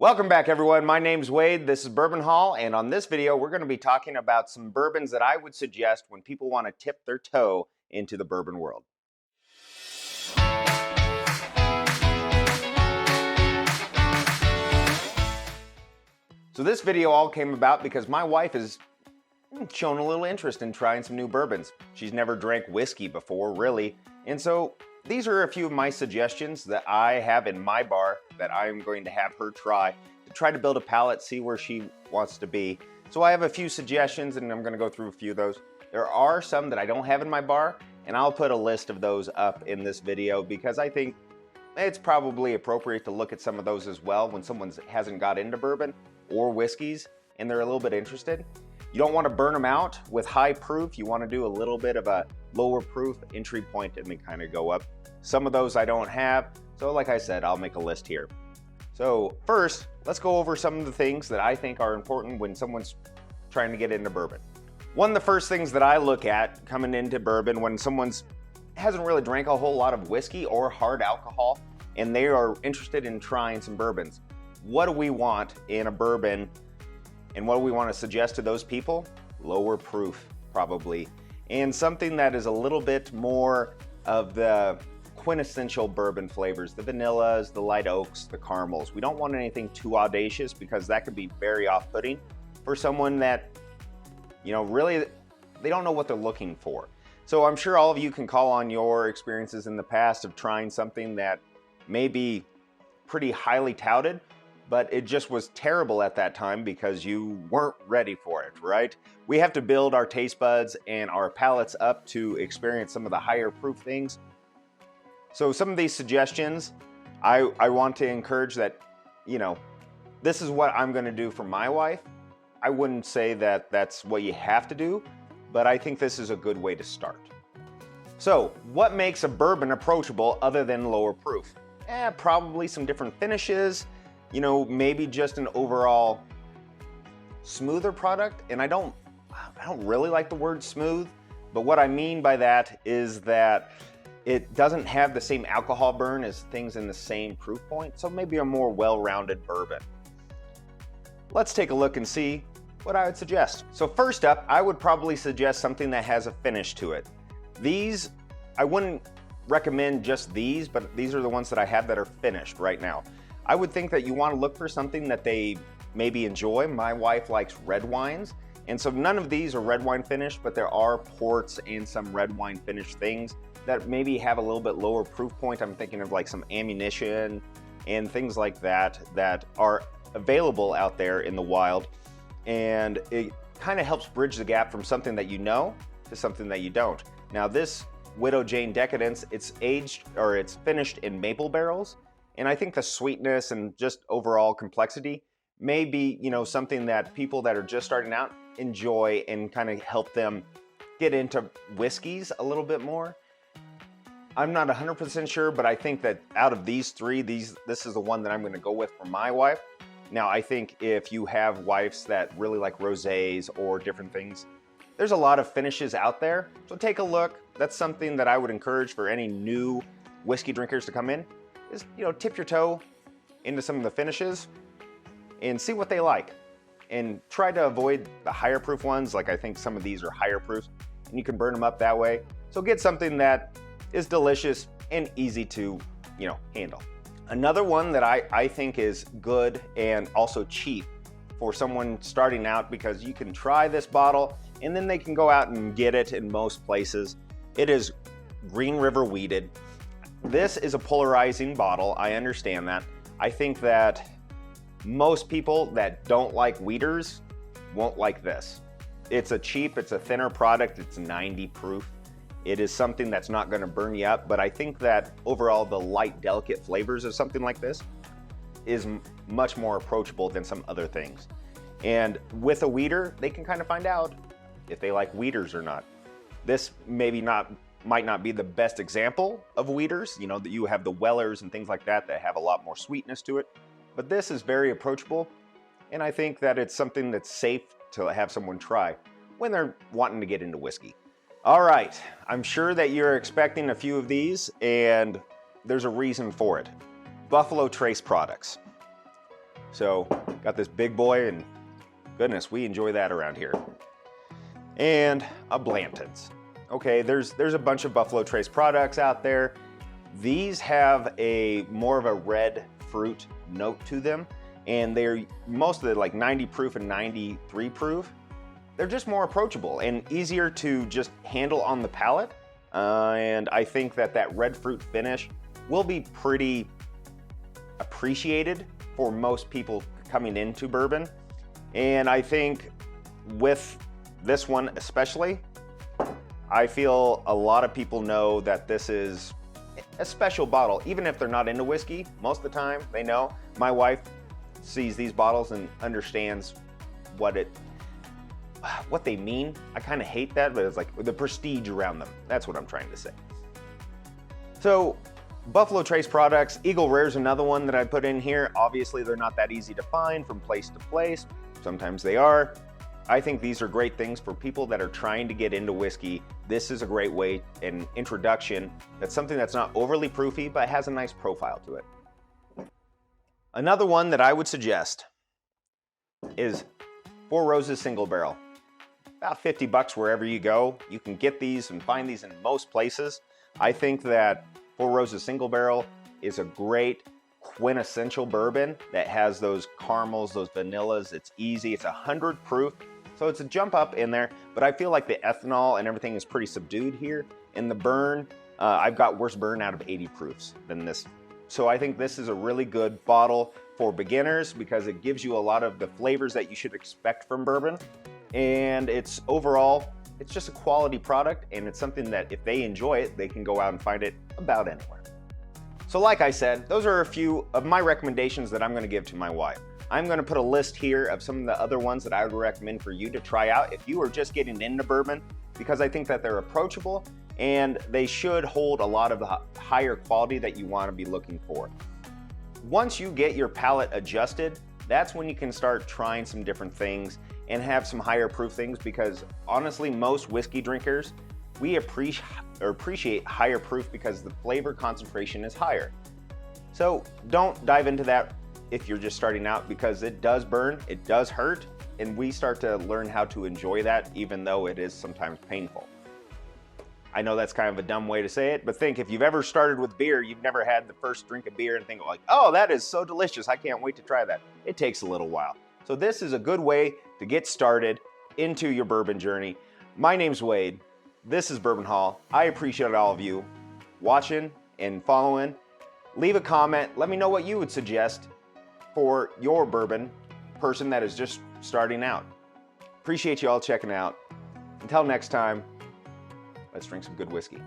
Welcome back, everyone. My name's Wade. This is Bourbon Hall, and on this video, we're going to be talking about some bourbons that I would suggest when people want to tip their toe into the bourbon world. So this video all came about because my wife has shown a little interest in trying some new bourbons. She's never drank whiskey before, really, and so these are a few of my suggestions that I have in my bar that I'm going to have her try to build a palate, see where she wants to be. So I have a few suggestions and I'm going to go through a few of those. There are some that I don't have in my bar, and I'll put a list of those up in this video because I think it's probably appropriate to look at some of those as well when someone hasn't got into bourbon or whiskeys and they're a little bit interested. You don't want to burn them out with high proof. You want to do a little bit of a lower proof entry point and then kind of go up. Some of those I don't have, so like I said, I'll make a list here. So first, let's go over some of the things that I think are important when someone's trying to get into bourbon. One of the first things that I look at coming into bourbon when someone's hasn't really drank a whole lot of whiskey or hard alcohol and they are interested in trying some bourbons. What do we want in a bourbon and what do we want to suggest to those people? Lower proof, probably. And something that is a little bit more of the quintessential bourbon flavors, the vanillas, the light oaks, the caramels. We don't want anything too audacious because that could be very off-putting for someone that, really, they don't know what they're looking for. So I'm sure all of you can call on your experiences in the past of trying something that may be pretty highly touted, but it just was terrible at that time because you weren't ready for it, right? We have to build our taste buds and our palates up to experience some of the higher proof things. So some of these suggestions, I want to encourage that, this is what I'm gonna do for my wife. I wouldn't say that that's what you have to do, but I think this is a good way to start. So what makes a bourbon approachable other than lower proof? Probably some different finishes, maybe just an overall smoother product. And I don't really like the word smooth, but what I mean by that is that it doesn't have the same alcohol burn as things in the same proof point, so maybe a more well-rounded bourbon. Let's take a look and see what I would suggest. So first up, I would probably suggest something that has a finish to it. These, I wouldn't recommend just these, but these are the ones that I have that are finished right now. I would think that you want to look for something that they maybe enjoy. My wife likes red wines, and so none of these are red wine finished, but there are ports and some red wine finished things that maybe have a little bit lower proof point. I'm thinking of like some ammunition and things like that that are available out there in the wild. And it kind of helps bridge the gap from something that you know to something that you don't. Now this Widow Jane Decadence, it's finished in maple barrels. And I think the sweetness and just overall complexity may be, something that people that are just starting out enjoy and kind of help them get into whiskeys a little bit more. I'm not 100% sure, but I think that out of these three, this is the one that I'm going to go with for my wife. Now, I think if you have wives that really like rosés or different things, there's a lot of finishes out there. So take a look. That's something that I would encourage for any new whiskey drinkers to come in is, tip your toe into some of the finishes and see what they like. And try to avoid the higher proof ones. Like I think some of these are higher proof and you can burn them up that way. So get something that is delicious and easy to, handle. Another one that I think is good and also cheap for someone starting out, because you can try this bottle and then they can go out and get it in most places. It is Green River Wheated. This is a polarizing bottle. I understand that. I think that most people that don't like wheaters won't like this. It's a thinner product. It's 90 proof. It is something that's not going to burn you up, but I think that overall the light, delicate flavors of something like this is much more approachable than some other things. And with a wheater, they can kind of find out if they like wheaters or not. This might not be the best example of wheaters, that you have the Wellers and things like that have a lot more sweetness to it, but this is very approachable, and I think that it's something that's safe to have someone try when they're wanting to get into whiskey. All right, I'm sure that you're expecting a few of these, and there's a reason for it. Buffalo Trace products. So got this big boy, and goodness, we enjoy that around here. And a Blanton's. Okay, there's a bunch of Buffalo Trace products out there. These have a more of a red fruit note to them, and they're most of it like 90 proof and 93 proof. They're just more approachable and easier to just handle on the palate. And I think that red fruit finish will be pretty appreciated for most people coming into bourbon. And I think with this one especially, I feel a lot of people know that this is a special bottle. Even if they're not into whiskey, most of the time they know. My wife sees these bottles and understands what they mean. I kind of hate that, but it's like the prestige around them. That's what I'm trying to say. So Buffalo Trace products, Eagle Rare's another one that I put in here. Obviously, they're not that easy to find from place to place. Sometimes they are. I think these are great things for people that are trying to get into whiskey. This is a great way, an introduction. That's something that's not overly proofy, but has a nice profile to it. Another one that I would suggest is Four Roses Single Barrel. About 50 bucks wherever you go. You can get these and find these in most places. I think that Four Roses Single Barrel is a great quintessential bourbon that has those caramels, those vanillas. It's easy. It's 100 proof. So it's a jump up in there, but I feel like the ethanol and everything is pretty subdued here. In the burn, I've got worse burn out of 80 proofs than this. So I think this is a really good bottle for beginners because it gives you a lot of the flavors that you should expect from bourbon. And it's overall, it's just a quality product, and it's something that if they enjoy it, they can go out and find it about anywhere. So like I said, those are a few of my recommendations that I'm gonna give to my wife. I'm gonna put a list here of some of the other ones that I would recommend for you to try out if you are just getting into bourbon, because I think that they're approachable and they should hold a lot of the higher quality that you wanna be looking for. Once you get your palate adjusted, that's when you can start trying some different things and have some higher proof things, because honestly, most whiskey drinkers, we appreciate higher proof because the flavor concentration is higher. So don't dive into that if you're just starting out, because it does burn, it does hurt, and we start to learn how to enjoy that even though it is sometimes painful. I know that's kind of a dumb way to say it, but think if you've ever started with beer, you've never had the first drink of beer and think like, oh, that is so delicious, I can't wait to try that. It takes a little while. So this is a good way to get started into your bourbon journey. My name's Wade. This is Bourbon Hall. I appreciate all of you watching and following. Leave a comment. Let me know what you would suggest for your bourbon person that is just starting out. Appreciate you all checking out. Until next time, let's drink some good whiskey.